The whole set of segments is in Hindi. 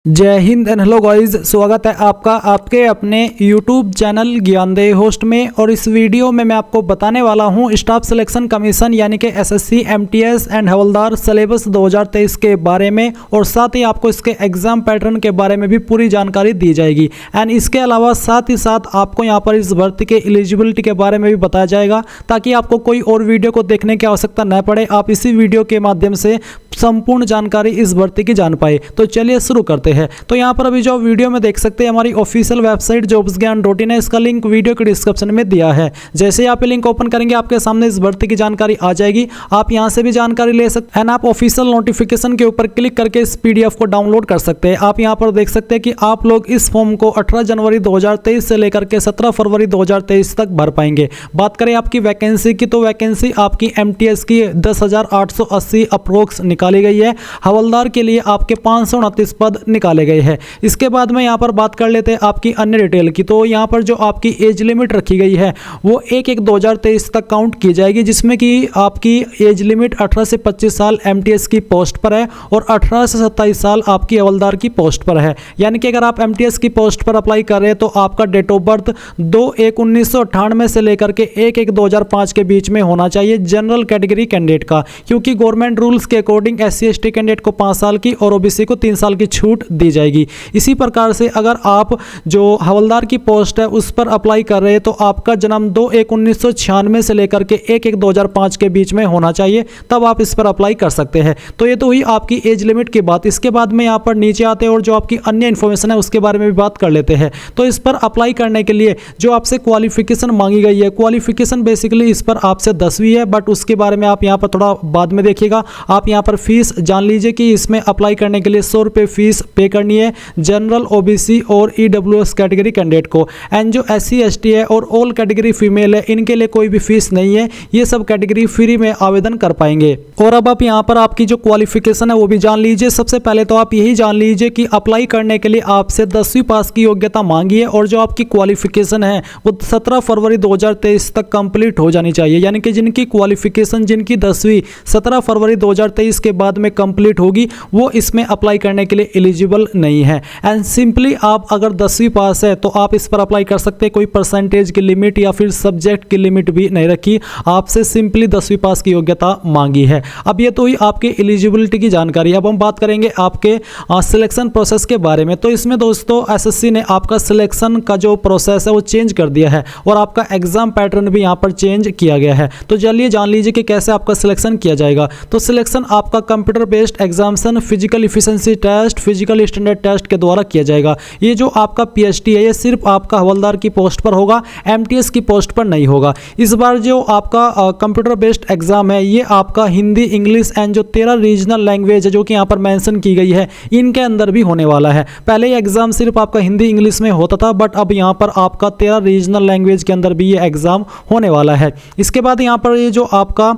जय हिंद एंड हेलो गाइस, स्वागत है आपका आपके अपने YouTube चैनल ज्ञानदेह होस्ट में। और इस वीडियो में मैं आपको बताने वाला हूं स्टाफ सिलेक्शन कमीशन यानी कि SSC, MTS and havildar syllabus 2023 के बारे में, और साथ ही आपको इसके एग्जाम पैटर्न के बारे में भी पूरी जानकारी दी जाएगी। एंड इसके अलावा साथ ही साथ आपको यहां पर इस भर्ती के एलिजिबिलिटी के बारे में भी बताया जाएगा, ताकि आपको कोई और वीडियो को देखने की आवश्यकता न पड़े, आप इसी वीडियो के माध्यम से संपूर्ण जानकारी इस भर्ती की जान पाए। तो चलिए शुरू करते हैं। तो यहाँ पर अभी जो वीडियो में देख सकते हैं हमारी ऑफिशियल वेबसाइट jobsgyan.in है, इसका लिंक वीडियो के डिस्क्रिप्शन में दिया है। जैसे ही आप लिंक ओपन करेंगे आपके सामने इस भर्ती की जानकारी आ जाएगी, आप यहाँ से भी जानकारी ले सकते हैं। आप ऑफिशियल नोटिफिकेशन के ऊपर क्लिक करके इस PDF को डाउनलोड कर सकते हैं। आप यहाँ पर देख सकते हैं कि आप लोग इस फॉर्म को 18 जनवरी 2023 से लेकर के 17 फरवरी 2023 तक भर पाएंगे। बात करें आपकी वैकेंसी की, तो वैकेंसी आपकी MTS की 10,880 अप्रोक्स निकाली गई है। हवलदार के लिए आपके 529 पद निकाले गए हैं। इसके बाद में यहाँ पर बात कर लेते हैं आपकी अन्य डिटेल की। तो यहाँ पर जो आपकी एज लिमिट रखी गई है वो 1/1/2023 तक काउंट की जाएगी, जिसमें कि आपकी एज लिमिट 18 से 25 साल MTS की पोस्ट पर है और 18 से 27 साल आपकी हवलदार की पोस्ट पर है। यानी कि अगर आप MTS की पोस्ट पर अप्लाई कर रहे हैं तो आपका डेट ऑफ बर्थ 2/1/1998 से लेकर के 1/1/2005 के बीच में होना चाहिए जनरल कैटेगरी कैंडिडेट का, क्योंकि गवर्नमेंट रूल्स के अकॉर्डिंग SC ST कैंडिडेट को 5 साल की और OBC को 3 साल की छूट दी जाएगी। इसी प्रकार से अगर आप जो हवलदार की पोस्ट है उस पर अप्लाई कर रहे हैं तो आपका जन्म 2/1/1996 से लेकर के 1/1/2005 के बीच में होना चाहिए, तब आप इस पर अप्लाई कर सकते हैं। तो ये तो हुई आपकी एज लिमिट की बात। इसके बाद में यहाँ पर नीचे आते हैं और जो आपकी अन्य इन्फॉर्मेशन है उसके बारे में भी बात कर लेते हैं। तो इस पर अप्लाई करने के लिए जो आपसे क्वालिफिकेशन मांगी गई है, क्वालिफिकेशन बेसिकली इस पर आपसे 10वीं है, बट उसके बारे में आप यहाँ पर थोड़ा बाद में देखिएगा। आप यहाँ पर फीस जान लीजिए कि इसमें अप्लाई करने के लिए 100 रुपये फीस पे करनी है जनरल, OBC और EWS कैटेगरी कैंडिडेट को। एंड जो SC ST है और ऑल कैटेगरी फीमेल है, इनके लिए कोई भी फीस नहीं है, ये सब कैटेगरी फ्री में आवेदन कर पाएंगे। और अब आप यहाँ पर आपकी जो क्वालिफिकेशन है वो भी जान लीजिए। सबसे पहले तो आप यही जान लीजिए कि अप्लाई करने के लिए आपसे 10वीं पास की योग्यता मांगी है, और जो आपकी क्वालिफिकेशन है वो 17 फरवरी 2023 तक कंप्लीट हो जानी चाहिए। यानी कि जिनकी क्वालिफिकेशन, जिनकी 10वीं 17 फरवरी 2023 के बाद में कंप्लीट होगी, वो इसमें अप्लाई करने के लिए एलिजिबल नहीं है। एंड सिंपली आप अगर 10वीं पास है तो आप इस पर अप्लाई कर सकते हैं। कोई परसेंटेज की लिमिट या फिर सब्जेक्ट की लिमिट भी नहीं रखी, आपसे सिंपली 10वीं पास की योग्यता मांगी है। अब ये तो हुई आपकी एलिजिबिलिटी की जानकारी। अब हम बात करेंगे आपके सिलेक्शन प्रोसेस के बारे में। तो इसमें दोस्तों SSC ने आपका सिलेक्शन का जो प्रोसेस है वो चेंज कर दिया है, और आपका एग्जाम पैटर्न भी यहाँ पर चेंज किया गया है। तो चलिए जान लीजिए कि कैसे आपका सिलेक्शन किया जाएगा। तो सिलेक्शन आपका computer based examination, physical efficiency test, physical standard test के द्वारा किया जाएगा। ये जो आपका PST है ये सिर्फ आपका हवलदार की पोस्ट पर होगा, MTS की पोस्ट पर नहीं होगा। इस बार जो आपका कंप्यूटर बेस्ड एग्जाम है ये आपका हिंदी, इंग्लिश एंड जो 13 रीजनल लैंग्वेज है जो कि यहाँ पर मेंशन की गई है, इनके अंदर भी होने वाला है। पहले ये एग्जाम सिर्फ आपका हिंदी इंग्लिश में होता था, बट अब यहाँ पर आपका 13 रीजनल लैंग्वेज के अंदर भी ये एग्जाम होने वाला है। इसके बाद यहाँ पर ये जो आपका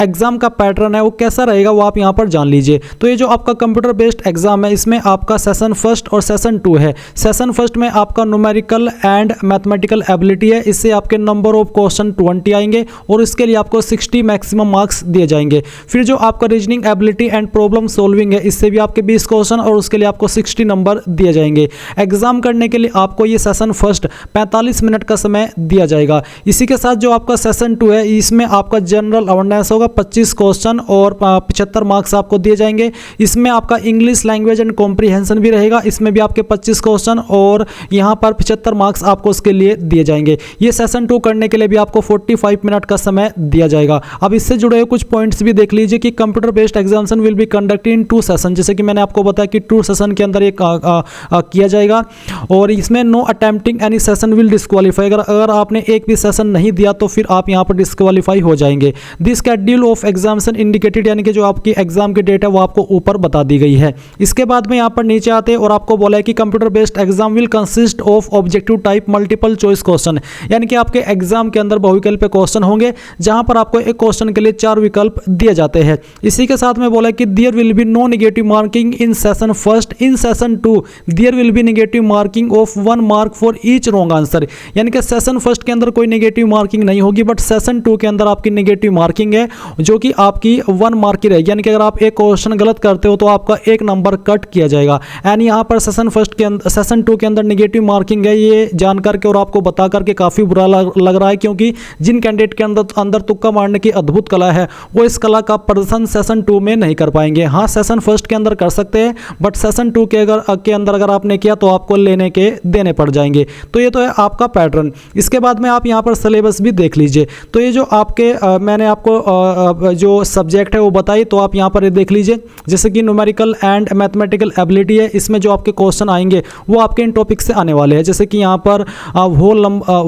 एग्जाम का पैटर्न है वो कैसा रहेगा वो आप यहाँ पर जान लीजिए। तो ये जो आपका कंप्यूटर बेस्ड एग्जाम है इसमें आपका सेशन फर्स्ट और सेशन 2 है। सेशन फर्स्ट में आपका न्यूमेरिकल एंड मैथमेटिकल एबिलिटी है, इससे आपके नंबर ऑफ क्वेश्चन 20 आएंगे और इसके लिए आपको 60 मैक्सिमम मार्क्स दिए जाएंगे। फिर जो आपका reasoning ability and problem solving है, इससे भी आपके 20 क्वेश्चन और उसके लिए आपको 60 नंबर दिए जाएंगे। एग्जाम करने के लिए आपको ये सेशन फर्स्ट 45 मिनट का समय दिया जाएगा। इसी के साथ जो आपका सेशन 2 है इसमें आपका जनरल अवेयरनेस होगा, 25 क्वेश्चन और 75 मार्क्स आपको दिए जाएंगे। इसमें आपका इंग्लिश लैंग्वेज एंड कॉम्प्रिहेंशन भी रहेगा, इसमें भी आपके 25 क्वेश्चन और यहाँ पर 75 मार्क्स आपको उसके लिए दिए जाएंगे। ये सेशन 2 करने के लिए भी आपको 45 मिनट का समय दिया जाएगा। अब इससे जुड़े हुए कुछ पॉइंट्स भी देख लीजिए कि computer based examination will be conducted in 2 session. जैसे कि मैंने आपको बताया कि 2 सेशन के अंदर ये किया जाएगा, और इसमें no attempting any session will disqualify. अगर आपने एक भी सेशन नहीं दिया तो फिर आप यहाँ पर डिस्क्वालीफाई हो जाएंगे। This schedule of examination indicated, यानी कि जो आपकी एग्जाम की डेट है वो आपको ऊपर बता दी गई है। इसके बाद में यहाँ पर नीचे आते हैं और आपको बोला है कि computer based exam will consist of objective type multiple choice question, यानी कि आपके एग्जाम के अंदर बहुविकल्प क्वेश्चन होंगे, जहां पर आपको एक क्वेश्चन के लिए 4 विकल्प दिए जाते हैं। इसी के साथ में बोला है कि there will be no negative marking in session first, in session 2 there will be negative marking of 1 mark for each wrong answer. यानी कि सेशन फर्स्ट के अंदर कोई नेगेटिव मार्किंग नहीं होगी, बट सेशन 2 के अंदर आपकी नेगेटिव मार्किंग है जो कि आपकी 1 मार्क की रहेगी। यानी कि अगर आप एक क्वेश्चन गलत करते हो तो आपका 1 नंबर कट किया जाएगा। जाएगा। एंड यहाँ पर सेशन 2 के अंदर नेगेटिव मार्किंग है, ये जान करके और आपको बता करके काफ़ी बुरा लग रहा है, क्योंकि जिन कैंडिडेट के अंदर तुक्का मारने की अद्भुत कला है वो इस कला का प्रदर्शन सेशन 2 में नहीं कर पाएंगे। हाँ, सेशन 1 के अंदर कर सकते हैं, बट सेशन 2 के अंदर अगर आपने किया तो आपको लेने के देने पड़ जाएंगे। तो ये तो है आपका पैटर्न। इसके बाद में आप यहाँ पर सिलेबस भी देख लीजिए। तो ये जो आपके मैंने आपको जो सब्जेक्ट है वो बताई, तो आप यहाँ पर ये देख लीजिए। जैसे कि न्यूमेरिकल एंड मैथमेटिकल एबिलिटी है, इसमें जो आपके क्वेश्चन आएंगे वो आपके इन टॉपिक से आने वाले हैं। जैसे कि यहाँ पर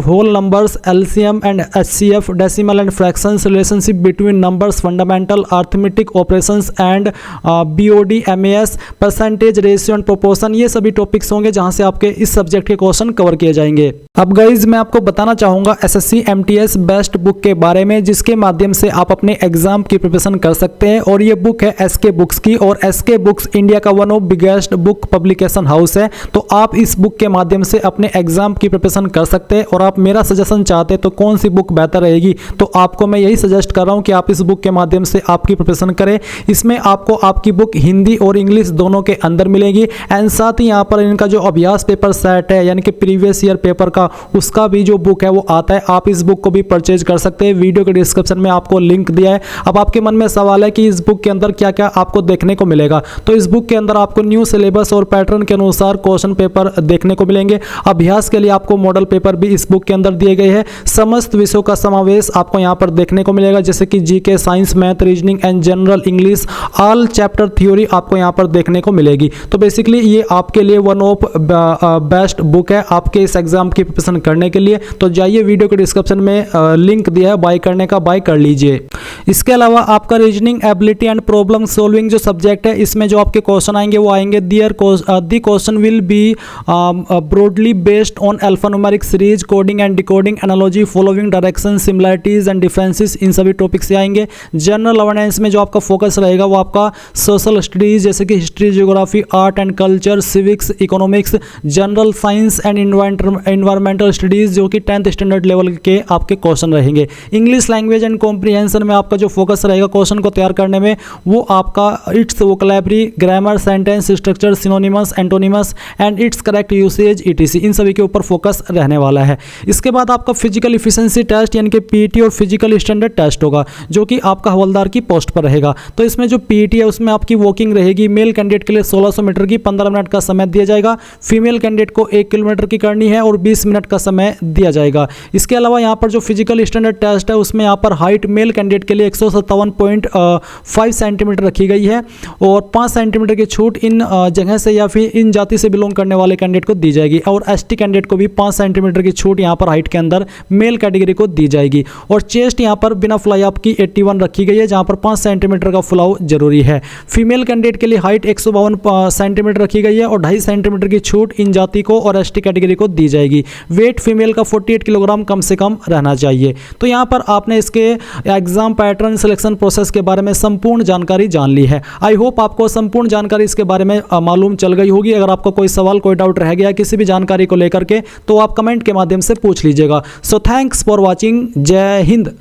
whole numbers, LCM and HCF, decimal and fractions, relationship between numbers, fundamental arithmetic operations and BODMAS, percentage, ratio and proportion, ये सभी टॉपिक्स होंगे जहां से आपके इस सब्जेक्ट के क्वेश्चन कवर किए जाएंगे। अब गाइज मैं आपको बताना चाहूंगा एसएससी एमटीएस बेस्ट बुक के बारे में, जिसके माध्यम से आप अपने एग्जाम की प्रिपरेशन कर सकते हैं। और ये बुक है एसके बुक्स की, और एसके बुक्स इंडिया का one of biggest book publication house है। तो आप इस बुक के माध्यम से अपने एग्जाम की प्रिपरेशन कर सकते हैं। और आप मेरा सजेशन चाहते हैं तो कौन सी बुक बेहतर रहेगी, तो आपको मैं यही सजेस्ट कर रहा हूं कि आप इस बुक के माध्यम से आपकी प्रिपरेशन करें। इसमें आपको आपकी बुक हिंदी और इंग्लिश दोनों के अंदर मिलेगी। एंड साथ ही यहाँ पर इनका जो अभ्यास पेपर सेट है, यानी कि प्रीवियस ईयर पेपर का, उसका भी जो बुक है वो आता है। आप इस बुक को भी परचेज कर सकते हैं। वीडियो के डिस्क्रिप्शन में आपको लिंक दिया है। अब आपके मन में सवाल है कि इस बुक के अंदर क्या क्या आपको देखने को मिलेगा, तो इस बुक के अंदर आपको न्यू सिलेबस और पैटर्न के अनुसार क्वेश्चन पेपर देखने को मिलेंगे। अभ्यास के लिए आपको मॉडल पेपर भी इस बुक के अंदर दिए गए हैं। समस्त विषयों का समावेश आपको यहाँ पर देखने को मिलेगा, जैसे कि GK, science, math, reasoning and general English, all chapter theory आपको यहाँ पर देखने को मिलेगी। तो बेसिकली ये आपके लिए वन ऑफ बेस्ट बुक है आपके इस एग्जाम की प्रिपरेशन करने के लिए। तो जाइए, वीडियो के डिस्क्रिप्शन में लिंक दिया है बाय करने का, बाय कर लीजिए। इसके अलावा आपका reasoning ability and problem solving जो सब्जेक्ट है, इसमें जो आपके क्वेश्चन आएंगे वो आएंगे the question will be broadly based on alphanumeric series, coding and decoding, analogy, following direction, similarities and differences, इन सभी टॉपिक से आएंगे। जनरल अवेयरनेस में जो आपका फोकस रहेगा वो आपका सोशल स्टडीज, जैसे कि history, geography, art and culture, civics, economics, general science and environmental studies, जो कि 10th स्टैंडर्ड लेवल के आपके क्वेश्चन रहेंगे। इंग्लिश लैंग्वेज एंड कॉम्प्रिहेंशन में आपका जो फोकस रहेगा क्वेश्चन को तैयार करने में, वो आपका its vocabulary, grammar, sentence structure, synonyms, antonyms and its correct usage, ETC, इन सभी के ऊपर फोकस रहने वाला है। इसके बाद आपका फिजिकल इफिशिएंसी टेस्ट यानी कि पीईटी और फिजिकल स्टैंडर्ड टेस्ट होगा, जो कि आपका हवलदार की पोस्ट पर रहेगा। तो इसमें जो पीईटी है उसमें आपकी वॉकिंग रहेगी। मेल कैंडिडेट के लिए 1600 मीटर की 15 मिनट का समय दिया जाएगा। फीमेल कैंडिडेट को 1 किलोमीटर की करनी है और 20 मिनट का समय दिया जाएगा। इसके अलावा यहाँ पर जो फिजिकल स्टैंडर्ड टेस्ट है उसमें यहाँ पर हाइट मेल कैंडिडेट के लिए 157.5 सेंटीमीटर रखी गई है, और 5 सेंटीमीटर की छूट इन जगह से या फिर इन जाति से बिलोंग करने वाले कैंडिडेट को दी जाएगी। और एसटी कैंडिडेट को भी 5 सेंटीमीटर की छूट यहाँ पर हाइट के अंदर मेल कैटेगरी को दी जाएगी। और चेस्ट यहाँ पर बिना फ्लाई अप की 81 रखी गई है, जहाँ पर 5 सेंटीमीटर का फुलाव जरूरी है। फीमेल कैंडिडेट के लिए हाइट 152 सेंटीमीटर रखी गई है और 2.5 सेंटीमीटर की छूट इन जाति को और एसटी कैटेगरी को दी जाएगी। वेट फीमेल का 48 किलोग्राम कम से कम रहना चाहिए। तो यहाँ पर आपने इसके एग्जाम पैटर्न, सिलेक्शन प्रोसेस के बारे में संपूर्ण जानकारी जान ली है। आई होप आपको संपूर्ण जानकारी इसके बारे में मालूम चल गई होगी। अगर आपको कोई सवाल, कोई डाउट रह गया किसी भी जानकारी को लेकर के, तो आप कमेंट के माध्यम से पूछ लीजिएगा। So thanks for watching. जय हिंद।